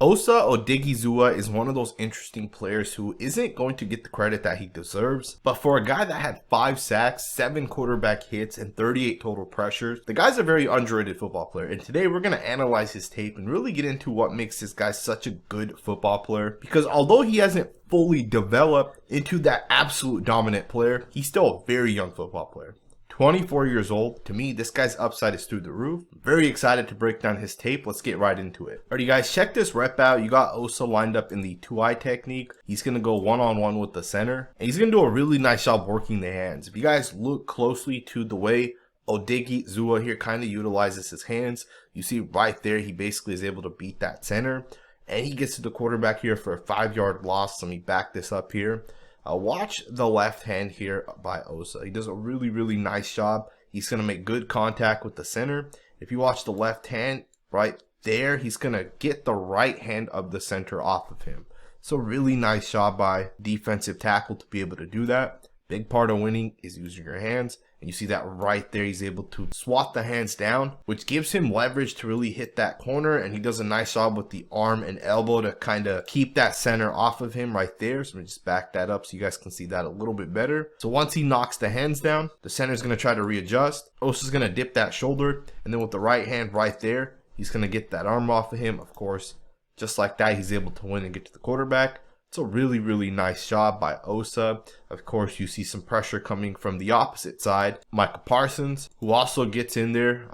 Osa Odighizuwa is one of those interesting players who isn't going to get the credit that he deserves, but for a guy that had 5 sacks, 7 quarterback hits, and 38 total pressures, the guy's a very underrated football player, and today we're going to analyze his tape and really get into what makes this guy such a good football player, because although he hasn't fully developed into that absolute dominant player, he's still a very young football player. 24 years old. To me, this guy's upside is through the roof. Very excited to break down his tape. Let's get right into it. Alrighty guys, check this rep out. You got Osa lined up in the 2-eye technique. He's going to go one-on-one with the center. And he's going to do a really nice job working the hands. If you guys look closely to the way Odighizuwa here kind of utilizes his hands, you see right there, he basically is able to beat that center. And he gets to the quarterback here for a 5-yard loss. Let me back this up here. Watch the left hand here by Osa. He does a really nice job. He's going to make good contact with the center. If you watch the left hand right there, he's going to get the right hand of the center off of him. So really nice job by defensive tackle to be able to do that. Big part of winning is using your hands. And you see that right there, he's able to swat the hands down, which gives him leverage to really hit that corner. And he does a nice job with the arm and elbow to kind of keep that center off of him right there. So let me just back that up so you guys can see that a little bit better. So once he knocks the hands down, the center is going to try to readjust. Osa's going to dip that shoulder. And then with the right hand right there, he's going to get that arm off of him. Of course, just like that, he's able to win and get to the quarterback. It's a really nice job by Osa. Of course, you see some pressure coming from the opposite side. Micah Parsons, who also gets in there,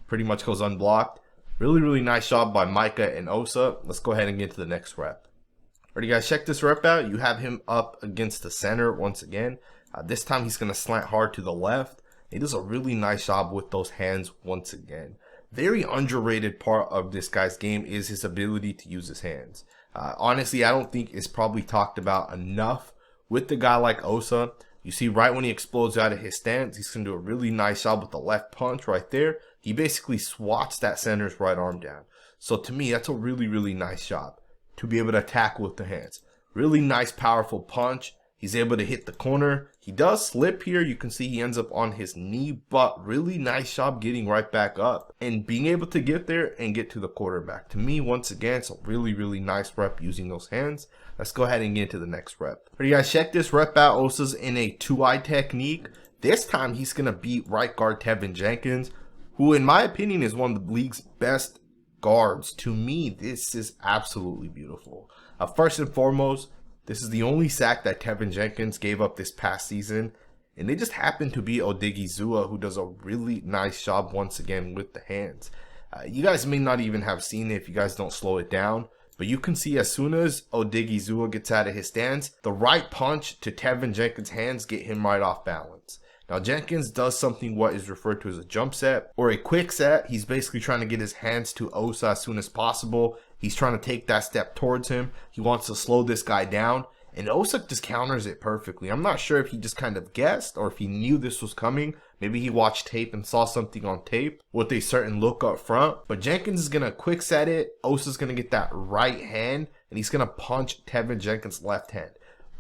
pretty much goes unblocked. Really nice job by Micah and Osa. Let's go ahead and get to the next rep. Alright guys, check this rep out. You have him up against the center once again. This time he's going to slant hard to the left. He does a really nice job with those hands once again. Very underrated part of this guy's game is his ability to use his hands. Honestly, I don't think it's probably talked about enough with the guy like Osa. You see right when he explodes out of his stance, he's going to do a really nice job with the left punch right there. He basically swats that center's right arm down. So to me, that's a really nice job to be able to tackle with the hands. Really nice, powerful punch. He's able to hit the corner. He does slip here. You can see he ends up on his knee, but really nice job getting right back up and being able to get there and get to the quarterback. To me, once again, it's a really nice rep using those hands. Let's go ahead and get into the next rep. Alright guys, check this rep out. Osa's in a 2-eye technique. This time he's going to beat right guard Tevin Jenkins, who in my opinion is one of the league's best guards. To me, this is absolutely beautiful. First and foremost, this is the only sack that Tevin Jenkins gave up this past season. And they just happen to be Odighizuwa, who does a really nice job once again with the hands. You guys may not even have seen it if you guys don't slow it down. But you can see as soon as Odighizuwa gets out of his stance, the right punch to Tevin Jenkins' hands get him right off balance. Now Jenkins does something what is referred to as a jump set or a quick set. He's basically trying to get his hands to Osa as soon as possible. He's trying to take that step towards him. He wants to slow this guy down. And Osa just counters it perfectly. I'm not sure if he just kind of guessed or if he knew this was coming. Maybe he watched tape and saw something on tape with a certain look up front. But Jenkins is going to quick set it. Osa's going to get that right hand. And he's going to punch Tevin Jenkins' left hand.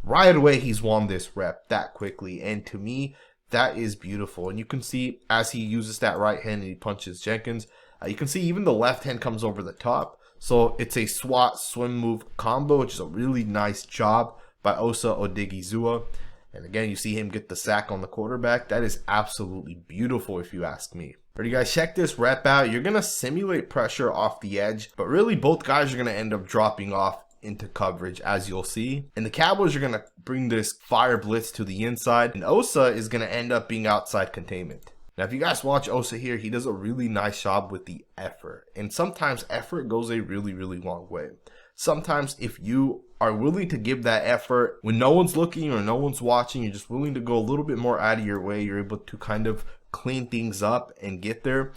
Right away, he's won this rep that quickly. And to me, that is beautiful. And you can see as he uses that right hand and he punches Jenkins, you can see even the left hand comes over the top. So it's a swat swim move combo, which is a really nice job by Osa Odighizuwa. And again, you see him get the sack on the quarterback. That is absolutely beautiful if you ask me. Alright guys, check this rep out. You're going to simulate pressure off the edge, but really both guys are going to end up dropping off into coverage, as you'll see. And the Cowboys are going to bring this fire blitz to the inside, and Osa is going to end up being outside containment. Now, if you guys watch Osa here, he does a really nice job with the effort. And sometimes effort goes a really long way. Sometimes if you are willing to give that effort when no one's looking or no one's watching, you're just willing to go a little bit more out of your way, you're able to kind of clean things up and get there.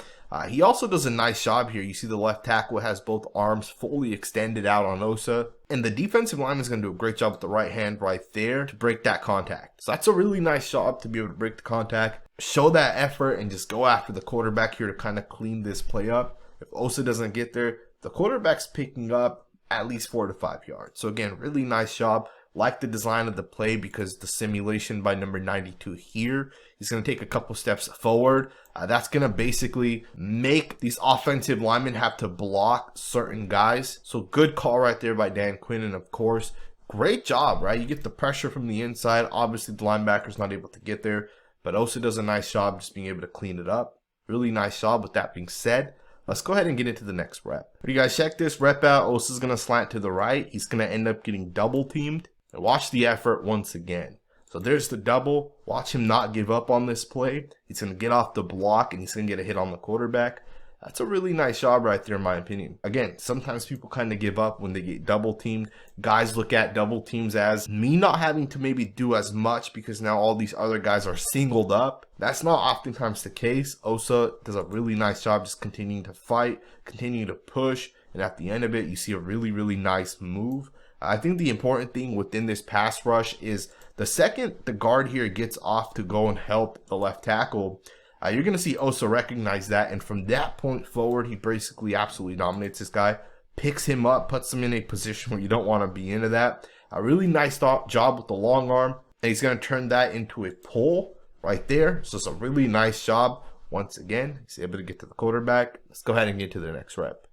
He also does a nice job here. You see the left tackle has both arms fully extended out on Osa. And the defensive lineman is going to do a great job with the right hand right there to break that contact. So that's a really nice job to be able to break the contact, show that effort, and just go after the quarterback here to kind of clean this play up. If Osa doesn't get there, the quarterback's picking up at least 4 to 5 yards. So again, really nice job Like the design of the play because the simulation by number 92 here, he's going to take a couple steps forward. That's going to basically make these offensive linemen have to block certain guys. So good call right there by Dan Quinn. And of course, great job, right? You get the pressure from the inside. Obviously, the linebacker's not able to get there, but Osa does a nice job just being able to clean it up. Really nice job. With that being said, let's go ahead and get into the next rep. You guys, check this rep out. Osa's going to slant to the right. He's going to end up getting double teamed. And watch the effort once again. So there's the double. Watch him not give up on this play. He's going to get off the block and he's going to get a hit on the quarterback. That's a really nice job right there in my opinion. Again, sometimes people kind of give up when they get double teamed. Guys look at double teams as me not having to maybe do as much because now all these other guys are singled up. That's not oftentimes the case. Osa does a really nice job just continuing to fight, continuing to push. And at the end of it, you see a really, really nice move. I think the important thing within this pass rush is the second the guard here gets off to go and help the left tackle, you're going to see Osa recognize that. And from that point forward, he basically absolutely dominates this guy, picks him up, puts him in a position where you don't want to be into that. A really nice job with the long arm. And he's going to turn that into a pull right there. So it's a really nice job. Once again, he's able to get to the quarterback. Let's go ahead and get to the next rep.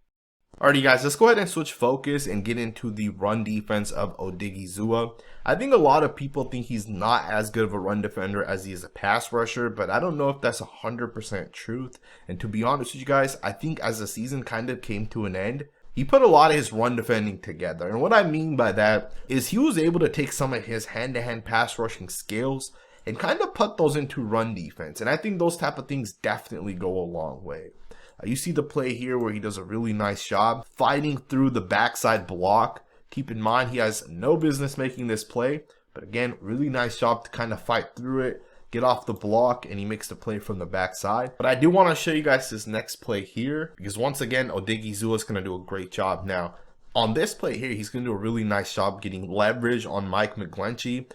Alrighty guys, let's go ahead and switch focus and get into the run defense of Odighizuwa. I think a lot of people think he's not as good of a run defender as he is a pass rusher, but I don't know if that's 100% truth. And to be honest with you guys, I think as the season kind of came to an end, he put a lot of his run defending together. And what I mean by that is he was able to take some of his hand-to-hand pass rushing skills and kind of put those into run defense. And I think those type of things definitely go a long way. You see the play here where he does a really nice job fighting through the backside block. Keep in mind, he has no business making this play. But again, really nice job to kind of fight through it, get off the block, and he makes the play from the backside. But I do want to show you guys this next play here, because once again, Odighizuwa is going to do a great job. Now, on this play here, he's going to do a really nice job getting leverage on Mike McGlinchey,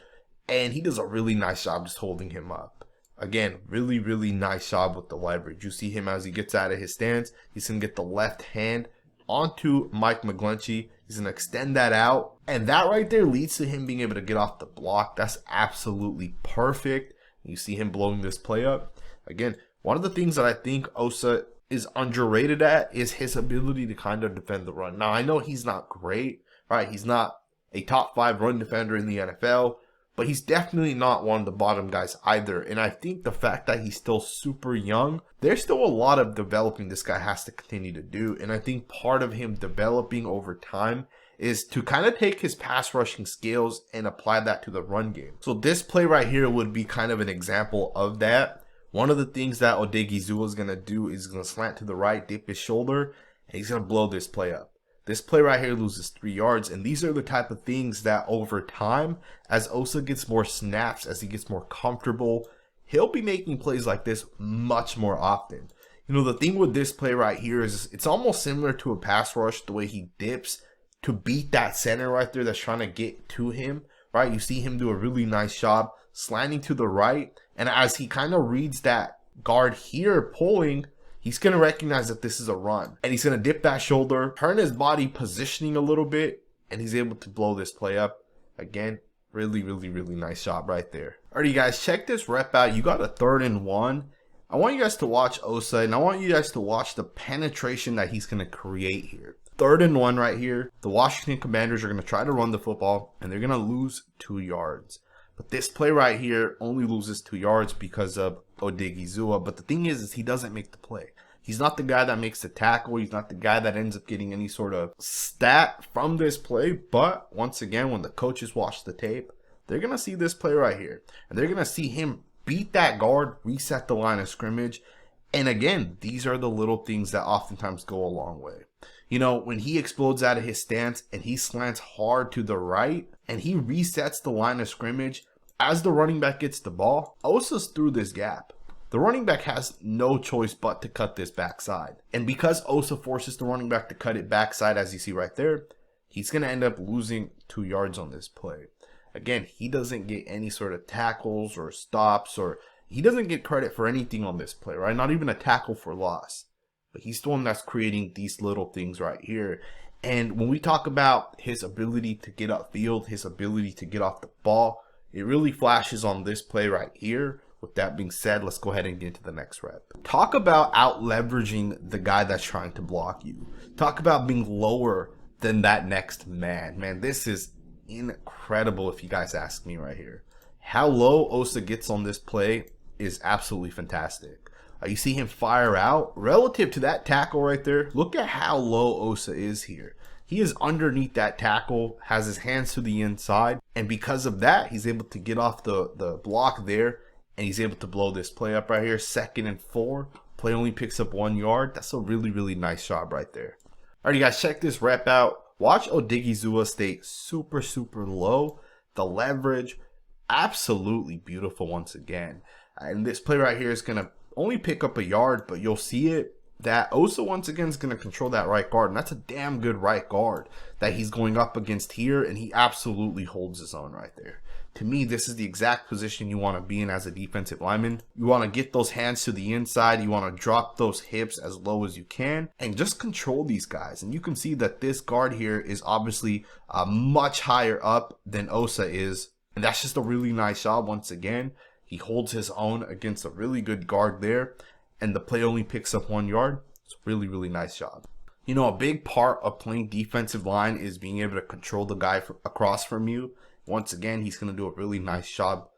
and he does a really nice job just holding him up. Again, really, really nice job with the leverage. You see him as he gets out of his stance. He's going to get the left hand onto Mike McGlinchey. He's going to extend that out. And that right there leads to him being able to get off the block. That's absolutely perfect. You see him blowing this play up. Again, one of the things that I think Osa is underrated at is his ability to kind of defend the run. Now, I know he's not great, right? He's not a top 5 run defender in the NFL. But he's definitely not one of the bottom guys either. And I think the fact that he's still super young, there's still a lot of developing this guy has to continue to do. And I think part of him developing over time is to kind of take his pass rushing skills and apply that to the run game. So this play right here would be kind of an example of that. One of the things that Odighizuwa is going to do is going to slant to the right, dip his shoulder, and he's going to blow this play up. This play right here loses 3 yards, and these are the type of things that over time, as Osa gets more snaps, as he gets more comfortable, he'll be making plays like this much more often. You know, the thing with this play right here is it's almost similar to a pass rush, the way he dips to beat that center right there that's trying to get to him, right? You see him do a really nice job slanting to the right, and as he kind of reads that guard here pulling, he's going to recognize that this is a run. And he's going to dip that shoulder, turn his body positioning a little bit, and he's able to blow this play up. Again, really, really, really nice job right there. Alright, you guys, check this rep out. You got a 3rd and 1. I want you guys to watch Osa, and I want you guys to watch the penetration that he's going to create here. 3rd and 1 right here. The Washington Commanders are going to try to run the football, and they're going to lose 2 yards. But this play right here only loses 2 yards because of Odighizuwa. But the thing is he doesn't make the play. He's not the guy that makes the tackle. He's not the guy that ends up getting any sort of stat from this play. But once again, when the coaches watch the tape, they're going to see this play right here. And they're going to see him beat that guard, reset the line of scrimmage. And again, these are the little things that oftentimes go a long way. You know, when he explodes out of his stance and he slants hard to the right and he resets the line of scrimmage, as the running back gets the ball, Osa's through this gap. The running back has no choice but to cut this backside. And because Osa forces the running back to cut it backside, as you see right there, he's going to end up losing 2 yards on this play. Again, he doesn't get any sort of tackles or stops, or he doesn't get credit for anything on this play, right? Not even a tackle for loss. But he's the one that's creating these little things right here. And when we talk about his ability to get upfield, his ability to get off the ball, it really flashes on this play right here. With that being said, let's go ahead and get into the next rep. Talk about out leveraging the guy that's trying to block you. Talk about being lower than that next man. Man, this is incredible if you guys ask me right here. How low Osa gets on this play is absolutely fantastic. You see him fire out relative to that tackle right there. Look at how low Osa is here. He is underneath that tackle, has his hands to the inside, and because of that, he's able to get off the block there, and he's able to blow this play up right here. 2nd and 4. Play only picks up 1 yard. That's a really, really nice job right there. All right, you guys, check this rep out. Watch Odighizuwa stay super, super low. The leverage, absolutely beautiful once again. And this play right here is going to only pick up 1 yard, but you'll see it that Osa once again is going to control that right guard, and that's a damn good right guard that he's going up against here, and he absolutely holds his own right there. To me, this is the exact position you want to be in as a defensive lineman. You want to get those hands to the inside, you want to drop those hips as low as you can, and just control these guys. And you can see that this guard here is obviously much higher up than Osa is, and that's just a really nice job once again. He holds his own against a really good guard there, and the play only picks up 1 yard. It's a really, really nice job. You know, a big part of playing defensive line is being able to control the guy across from you. Once again, he's going to do a really nice job.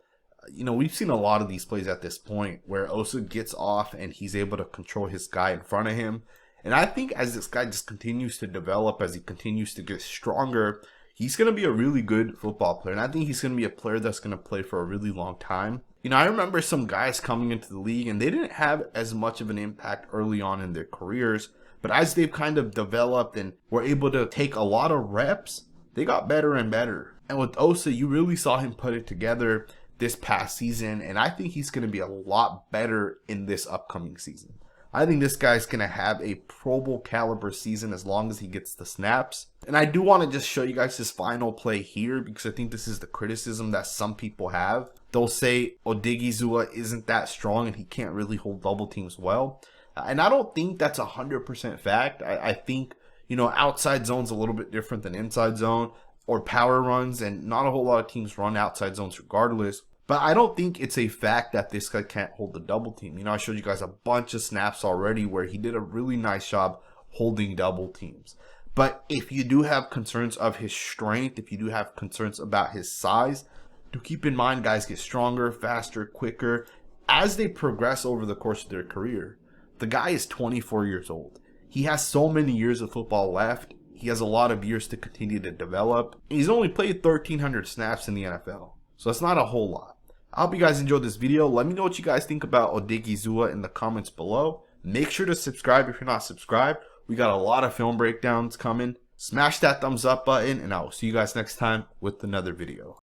You know, we've seen a lot of these plays at this point where Osa gets off and he's able to control his guy in front of him. And I think as this guy just continues to develop, as he continues to get stronger, he's going to be a really good football player. And I think he's going to be a player that's going to play for a really long time. You know, I remember some guys coming into the league and they didn't have as much of an impact early on in their careers. But as they've kind of developed and were able to take a lot of reps, they got better and better. And with Osa, you really saw him put it together this past season. And I think he's going to be a lot better in this upcoming season. I think this guy's going to have a Pro Bowl caliber season as long as he gets the snaps. And I do want to just show you guys this final play here because I think this is the criticism that some people have. They'll say Odighizuwa isn't that strong and he can't really hold double teams well. And I don't think that's 100% fact. I think, you know, outside zone's a little bit different than inside zone or power runs, and not a whole lot of teams run outside zones regardless. But I don't think it's a fact that this guy can't hold the double team. You know, I showed you guys a bunch of snaps already where he did a really nice job holding double teams. But if you do have concerns of his strength, if you do have concerns about his size, do keep in mind guys get stronger, faster, quicker as they progress over the course of their career. The guy is 24 years old. He has so many years of football left. He has a lot of years to continue to develop. He's only played 1,300 snaps in the NFL. So that's not a whole lot. I hope you guys enjoyed this video. Let me know what you guys think about Odighizuwa in the comments below. Make sure to subscribe if you're not subscribed. We got a lot of film breakdowns coming. Smash that thumbs up button, and I will see you guys next time with another video.